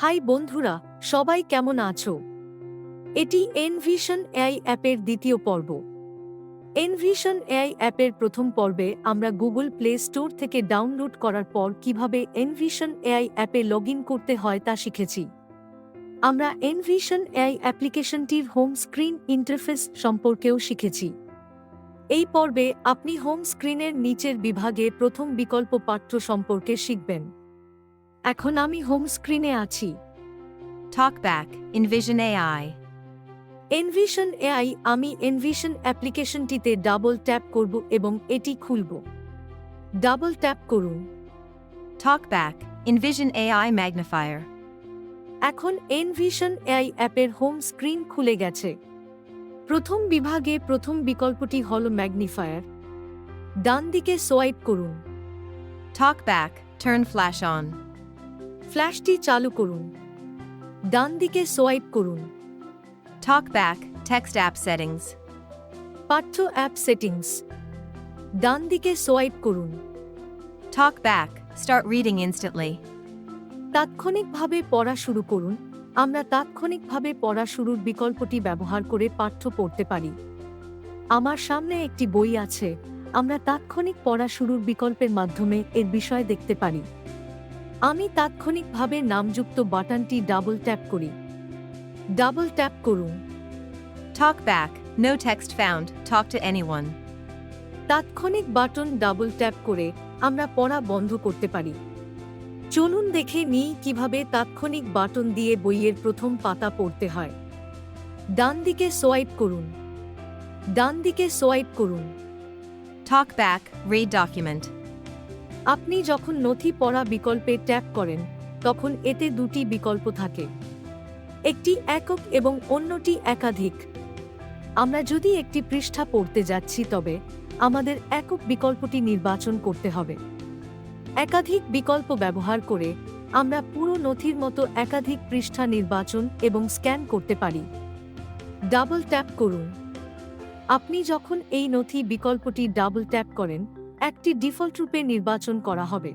High বন্ধুরা, সবাই কেমন আছো? এটি এনভিশন এআই অ্যাপের দ্বিতীয় পর্ব। এনভিশন এআই অ্যাপের প্রথম পর্বে আমরা গুগল প্লে স্টোর থেকে ডাউনলোড করার পর কিভাবে এনভিশন এআই অ্যাপে লগইন করতে হয় তা শিখেছি। আমরা এনভিশন এআই অ্যাপ্লিকেশনটির হোম স্ক্রিন ইন্টারফেস সম্পর্কেও শিখেছি। এই পর্বে আপনি হোম স্ক্রিনের নিচের বিভাগে প্রথম বিকল্প পাঠ্য সম্পর্কে শিখবেন। এখন আমি হোম স্ক্রিনে আছি। Talkback, Envision AI. Envision AI আমি এনভিশন অ্যাপ্লিকেশনটিতে ডাবল ট্যাপ করব এবং এটি খুলব। ডাবল ট্যাপ করুন। Talkback, Envision AI Magnifier. এখন এনভিশন এআই অ্যাপের হোম স্ক্রিন খুলে গেছে। প্রথম বিভাগে প্রথম বিকল্পটি হল ম্যাগনিফায়ার। ডান দিকে সোয়াইপ করুন। Talkback, Turn Flash On. ফ্ল্যাশটি চালু করুন। ডান দিকে সোয়াইপ করুন। Talkback, Text App Settings. পাঠ্য অ্যাপ সেটিংস। ডান দিকে সোয়াইপ করুন। Talkback, Start Reading Instantly. তাৎক্ষণিকভাবে পড়া শুরু করুন। আমরা তাৎক্ষণিকভাবে পড়া শুরুর বিকল্পটি ব্যবহার করে পাঠ্য পড়তে পারি। আমার সামনে একটি বই আছে। আমরা তাৎক্ষণিক পড়া শুরুর বিকল্পের মাধ্যমে এর বিষয় দেখতে পারি। আমি তাৎক্ষণিকভাবে নামযুক্ত বাটনটি ডাবল ট্যাপ করি। ডাবল ট্যাপ করুন। Talkback, No Text Found, Talk to Anyone. তাৎক্ষণিক বাটন ডাবল ট্যাপ করে আমরা পড়া বন্ধ করতে পারি। চলুন দেখে নিই কিভাবে তাৎক্ষণিক বাটন দিয়ে বইয়ের প্রথম পাতা পড়তে হয়। ডান দিকে সোয়াইপ করুন। ডান দিকে সোয়াইপ করুন। Talkback, Read Document. আপনি যখন নথি পড়া বিকল্পে ট্যাপ করেন তখন এতে দুটি বিকল্প থাকে, একটি একক এবং অন্যটি একাধিক। আমরা যদি একটি পৃষ্ঠা পড়তে যাচ্ছি তবে আমাদের একক বিকল্পটি নির্বাচন করতে হবে। একাধিক বিকল্প ব্যবহার করে আমরা পুরো নথির মতো একাধিক পৃষ্ঠা নির্বাচন এবং স্ক্যান করতে পারি। ডাবল ট্যাপ করুন। আপনি যখন এই নথি বিকল্পটি ডাবল ট্যাপ করেন একটি ডিফল্ট রূপে নির্বাচন করা হবে।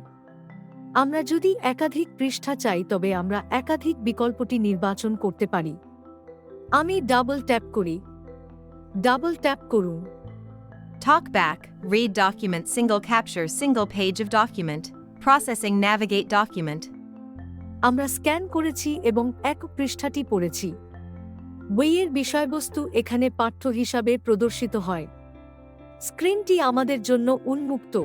আমরা যদি একাধিক পৃষ্ঠা চাই তবে আমরা একাধিক বিকল্পটি নির্বাচন করতে পারি। আমি ডাবল ট্যাপ করি। ডাবল ট্যাপ করুন। Talkback, Read Document Single Capture Single Page of Document. Processing Navigate Document. আমরা স্ক্যান করেছি এবং একক পৃষ্ঠাটি পড়েছি। বইয়ের বিষয়বস্তু এখানে পাঠ্য হিসাবে প্রদর্শিত হয়। স্ক্রিনটি আমাদের জন্য উন্মুক্ত।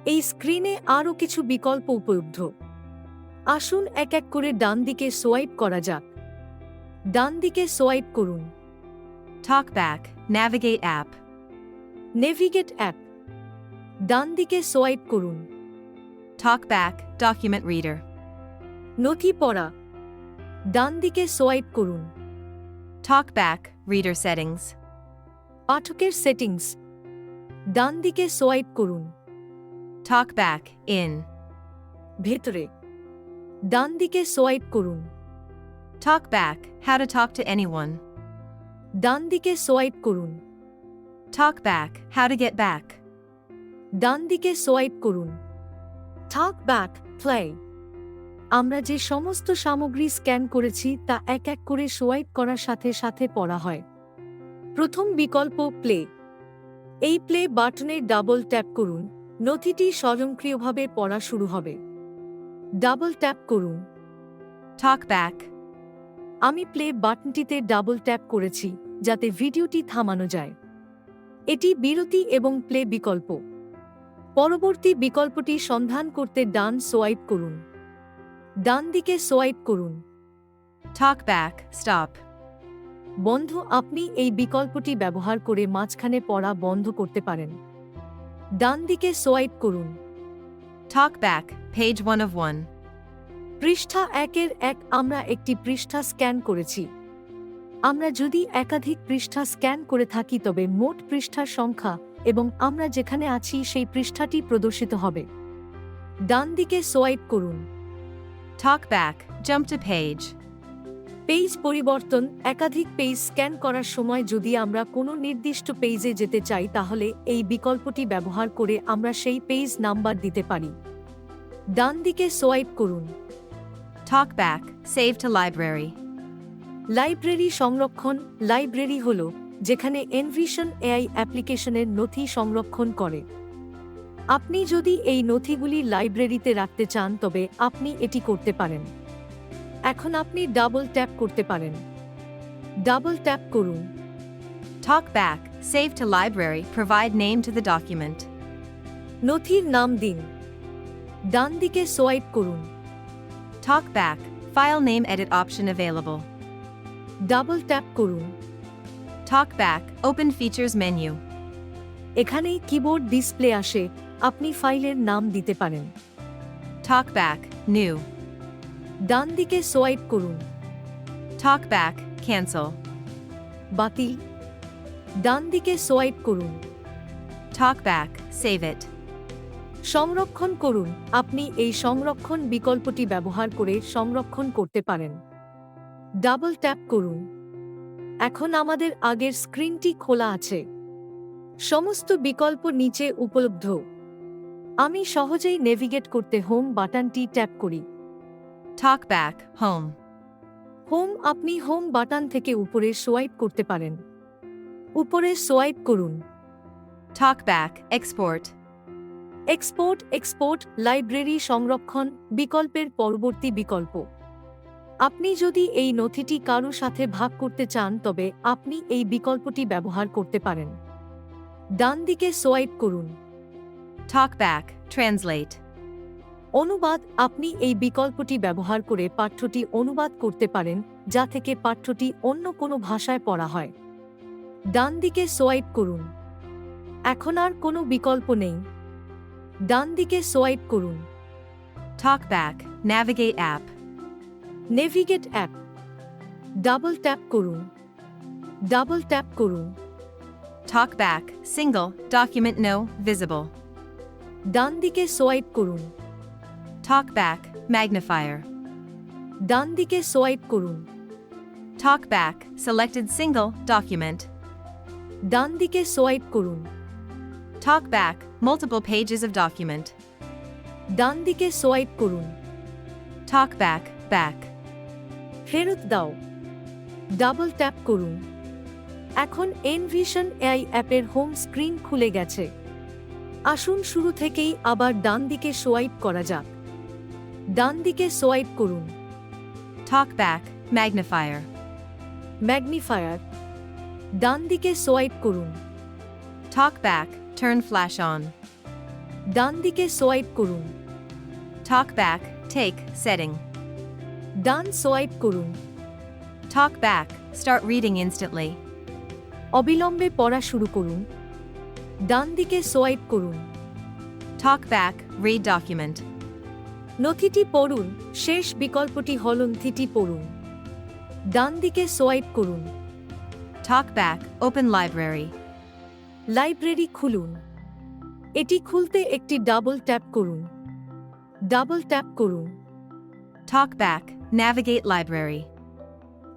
এই স্ক্রিনে আরও কিছু বিকল্প উপলব্ধ। আসুন এক এক করে ডান দিকে সোয়াইপ করা যাক। ডান দিকে সোয়াইপ করুন। Talkback, Navigate App. Navigate app. ডান দিকে সোয়াইপ করুন। Talkback, Document Reader. নথি পড়া। ডান দিকে সোয়াইপ করুন। Talkback, Reader Settings. পাঠকের সেটিংস। ডান দিকে সোয়াইপ করুন। Talkback, In. ভেতরে। ডান দিকে সোয়াইপ করুন। Talkback, How to Talk to Anyone. ডান দিকে সোয়াইপ করুন। Talkback, How to Get Back. ডান দিকে সোয়াইপ করুন। টক ব্যাক, প্লে। আমরা যে সমস্ত সামগ্রী স্ক্যান করেছি তা এক এক করে সোয়াইপ করার সাথে সাথে পড়া হয়। প্রথম বিকল্প প্লে। এই প্লে বাটনে ডাবল ট্যাপ করুন। নথিটি স্বয়ংক্রিয়ভাবে পড়া শুরু হবে। ডাবল ট্যাপ করুন। Talkback. আমি প্লে বাটনটিতে ডাবল ট্যাপ করেছি যাতে ভিডিওটি থামানো যায়। এটি বিরতি এবং প্লে বিকল্প। পরবর্তী বিকল্পটি সন্ধান করতে ডান সোয়াইপ করুন। ডান দিকে সোয়াইপ করুন। Talkback, Stop. বন্ধ। আপনি এই বিকল্পটি ব্যবহার করে মাঝখানে পড়া বন্ধ করতে পারেন। ডান দিকে সোয়াইপ করুন। Talkback, Page 1 of 1. পৃষ্ঠা একের এক। আমরা একটি পৃষ্ঠা স্ক্যান করেছি। আমরা যদি একাধিক পৃষ্ঠা স্ক্যান করে থাকি তবে মোট পৃষ্ঠার সংখ্যা এবং আমরা যেখানে আছি সেই পৃষ্ঠাটি প্রদর্শিত হবে। ডান দিকে সোয়াইপ করুন। Talkback, Jump to Page. Page পরিবর্তন। একাধিক পেজ স্ক্যান করার সময় যদি আমরা কোনো নির্দিষ্ট পেজে যেতে চাই তাহলে এই বিকল্পটি ব্যবহার করে আমরা সেই পেজ নাম্বার দিতে পারি। ডান দিকে সোয়াইপ করুন। Talkback, save to library. Library সংরক্ষণ লাইব্রেরি হল যেখানে এনভিশন এআই অ্যাপ্লিকেশনের নথি সংরক্ষণ করে। আপনি যদি এই নথিগুলি লাইব্রেরিতে রাখতে চান তবে আপনি এটি করতে পারেন। এখন আপনি ডাবল ট্যাপ করতে পারেন। ডাবল ট্যাপ করুন। Talkback, save to library, provide name to the document. নথির নাম দিন। ডান দিকে সোয়াইপ করুন। Talkback, file name edit option available. Double tap করুন। Talkback, open features menu. এখানেই কিবোর্ড ডিসপ্লে আসে, আপনি ফাইলের নাম দিতে পারেন। Talkback, new. ডান দিকে সোয়াইপ করুন। Talkback, cancel. বাতিল। ডান দিকে সোয়াইপ করুন। Talkback, save it. সংরক্ষণ করুন। আপনি এই সংরক্ষণ বিকল্পটি ব্যবহার করে সংরক্ষণ করতে পারেন। ডাবল ট্যাপ করুন। এখন আমাদের আগের স্ক্রিনটি খোলা আছে। সমস্ত বিকল্প নিচে উপলব্ধ। আমি সহজেই নেভিগেট করতে হোম বাটনটি ট্যাপ করি। Talkback, home. হোম আপনি হোম বাটন থেকে উপরে সোয়াইপ করতে পারেন। উপরে সোয়াইপ করুন। Talkback, export. এক্সপোর্ট লাইব্রেরি সংরক্ষণ বিকল্পের পরবর্তী বিকল্প। আপনি যদি এই নথিটি কারো সাথে ভাগ করতে চান তবে আপনি এই বিকল্পটি ব্যবহার করতে পারেন। ডান দিকে সোয়াইপ করুন। Talkback, translate. অনুবাদ আপনি এই বিকল্পটি ব্যবহার করে পাঠ্যটি অনুবাদ করতে পারেন যা থেকে পাঠ্যটি অন্য কোনো ভাষায় পড়া হয়। ডান দিকে সোয়াইপ করুন। এখন আর কোনো বিকল্প নেই। ডান দিকে সোয়াইপ করুন। Talkback, navigate app. Navigate app. Double tap করুন। ডাবল ট্যাপ করুন। Talkback, single, document no, visible. ডান দিকে সোয়াইপ করুন। Talkback, magnifier. ডান দিকে সোয়াইপ করুন। Talkback, selected single, document. ডান দিকে সোয়াইপ করুন। Talkback, multiple pages of document. ডান দিকে সোয়াইপ করুন। Talkback, back. ফেরত দাও। ডাবল ট্যাপ করুন। এখন এনভিশন এআই অ্যাপের হোম স্ক্রিন খুলে গেছে। আসুন শুরু থেকেই আবার ডান দিকে সোয়াইপ করা যাক। ডান দিকে সোয়াইপ করুন। Talkback, magnifier. ম্যাগনিফায়ার। ডান দিকে সোয়াইপ করুন। Talkback, turn flash on. ডান দিকে সোয়াইপ করুন। Talkback, take, setting. ডান সোয়াইপ করুন। Talkback, start reading instantly. অবিলম্বে পড়া শুরু করুন। ডান দিকে সোয়াইপ করুন। Talkback, read document. নথিটি পড়ুন। শেষ বিকল্পটি হল নথিটি পড়ুন। ডান দিকে সোয়াইপ করুন। Talkback, open library. লাইব্রেরি খুলুন। এটি খুলতে একটি ডাবল ট্যাপ করুন। ডাবল ট্যাপ করুন। Talkback, navigate library.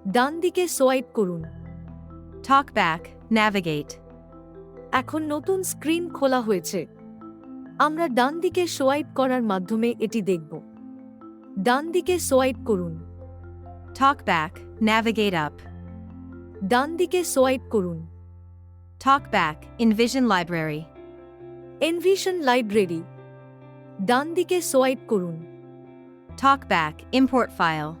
ডান দিকে সোয়াইপ করুন। Talkback, navigate. এখন নতুন স্ক্রিন খোলা হয়েছে। আমরা ডান দিকে সোয়াইপ করার মাধ্যমে এটি দেখব। ডান দিকে সোয়াইপ করুন। Talkback, navigate up. ডান দিকে সোয়াইপ করুন। Talkback, envision library. Envision library. ডান দিকে সোয়াইপ করুন। Talkback, import file.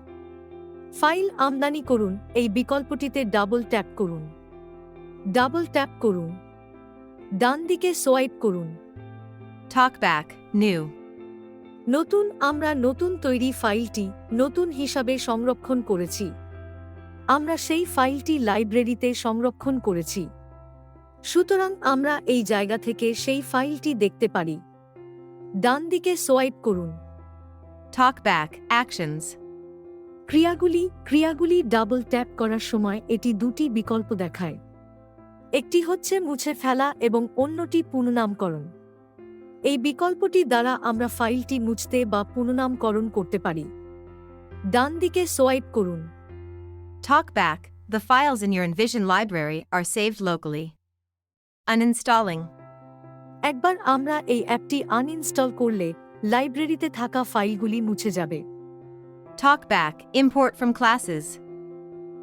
ফাইল আমদানি করুন এই বিকল্পটিতে ডাবল ট্যাপ করুন। ডাবল ট্যাপ করুন। ডান দিকে সোয়াইপ করুন। Talkback, new. নতুন আমরা নতুন তৈরি ফাইলটি নতুন হিসাবে সংরক্ষণ করেছি। আমরা সেই ফাইলটি লাইব্রেরিতে সংরক্ষণ করেছি। সুতরাং আমরা এই জায়গা থেকে সেই ফাইলটি দেখতে পারি। ডান দিকে সোয়াইপ করুন। Talkback, actions. ক্রিয়াগুলি ডাবল ট্যাপ করার সময় এটি দুটি বিকল্প দেখায়। একটি হচ্ছে মুছে ফেলা এবং অন্যটি পুনর্নামকরণ। এই বিকল্পটি দ্বারা আমরা ফাইলটি মুছতে বা পুনর্নামকরণ করতে পারি। ডান দিকে সোয়াইপ করুন। Talkback, the files in your Envision library are saved locally. Uninstalling. একবার আমরা এই অ্যাপটি আনইনস্টল করলে লাইব্রেরিতে থাকা ফাইলগুলি মুছে যাবে। Talkback, import from classes.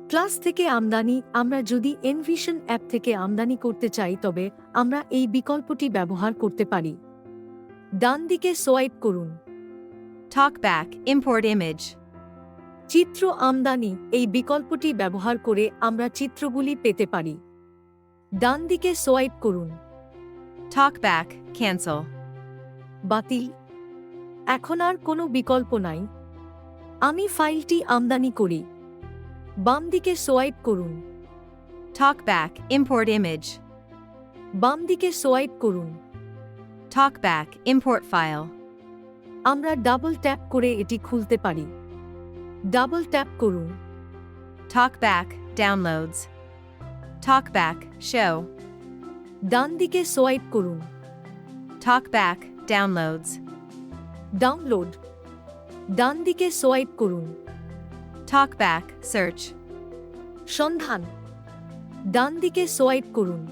Class থেকে আমদানি আমরা যদি এনভিশন অ্যাপ থেকে আমদানি করতে চাই তবে আমরা এই বিকল্পটি ব্যবহার করতে পারি। ডান দিকে সোয়াইপ করুন। Talkback, import image. চিত্র আমদানি এই বিকল্পটি ব্যবহার করে আমরা চিত্রগুলি পেতে পারি। ডান দিকে সোয়াইপ করুন। Talkback, cancel. বাতিল। এখন আর কোনো বিকল্প নাই। আমি ফাইলটি আমদানি করি। বাম দিকে সোয়াইপ করুন। Talkback, import image. বাম দিকে সোয়াইপ করুন। Talkback, import file. আমরা ডাবল ট্যাপ করে এটি খুলতে পারি। ডাবল ট্যাপ করুন। Talkback, downloads. Talkback, show. ডান দিকে সোয়াইপ করুন। Talkback, downloads. ডাউনলোড। ডান দিকে সোয়াইপ করুন। Talkback, search. সন্ধান। ডান দিকে সোয়াইপ করুন।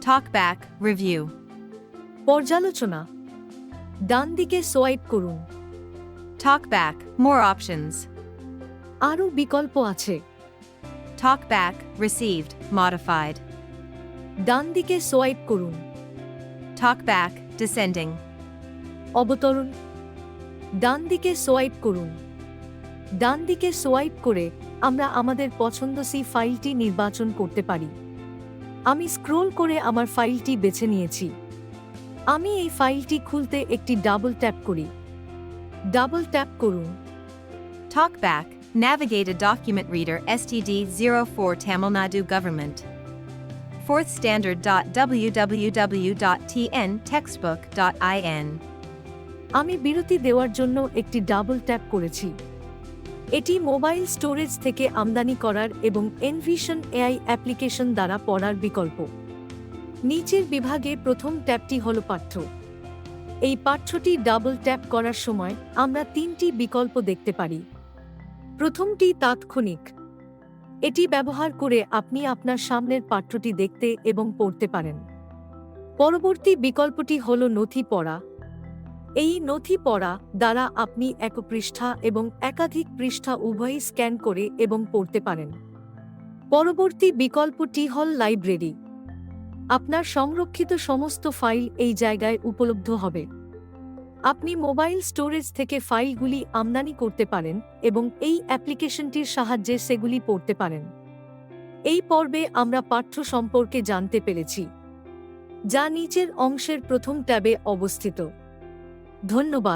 Talkback, review. পর্যালোচনা। ডান দিকে সোয়াইপ করুন। Talkback, more options. আরও বিকল্প আছে। Talkback, received, modified. ডান দিকে সোয়াইপ করুন। Talkback, descending. অবতরণ। ডান দিকে সোয়াইপ করুন। ডান দিকে সোয়াইপ করে আমরা আমাদের পছন্দসই ফাইলটি নির্বাচন করতে পারি। আমি স্ক্রোল করে আমার ফাইলটি বেছে নিয়েছি। আমি এই ফাইলটি খুলতে একটি ডাবল ট্যাপ করি। ডাবল ট্যাপ করুন। Talkback, navigate a document reader STD04 Tamil Nadu Government. 4th standard.www.tntextbook.in. আমি বিরতি দেওয়ার জন্য একটি ডাবল ট্যাপ করেছি। এটি মোবাইল স্টোরেজ থেকে আমদানি করার এবং এনভিশন এআই অ্যাপ্লিকেশন দ্বারা পড়ার বিকল্প। নিচের বিভাগে প্রথম ট্যাবটি হল পাঠ্য। এই পাঠ্যটি ডাবল ট্যাপ করার সময় আমরা তিনটি বিকল্প দেখতে পারি। প্রথমটি তাৎক্ষণিক। এটি ব্যবহার করে আপনি আপনার সামনের পাঠ্যটি দেখতে এবং পড়তে পারেন। পরবর্তী বিকল্পটি হল নথি পড়া। এই নথি পড়া দ্বারা আপনি এক পৃষ্ঠা এবং একাধিক পৃষ্ঠা উভয়ই স্ক্যান করে এবং পড়তে পারেন। পরবর্তী বিকল্পটি হল লাইব্রেরি। আপনার সংরক্ষিত সমস্ত ফাইল এই জায়গায় উপলব্ধ হবে। আপনি মোবাইল স্টোরেজ থেকে ফাইলগুলি আমদানি করতে পারেন এবং এই অ্যাপ্লিকেশনটির সাহায্যে সেগুলি পড়তে পারেন। এই পর্বে আমরা পাঠ্য সম্পর্কে জানতে পেরেছি, যা নিচের অংশের প্রথম ট্যাবে অবস্থিত। ধন্যবাদ।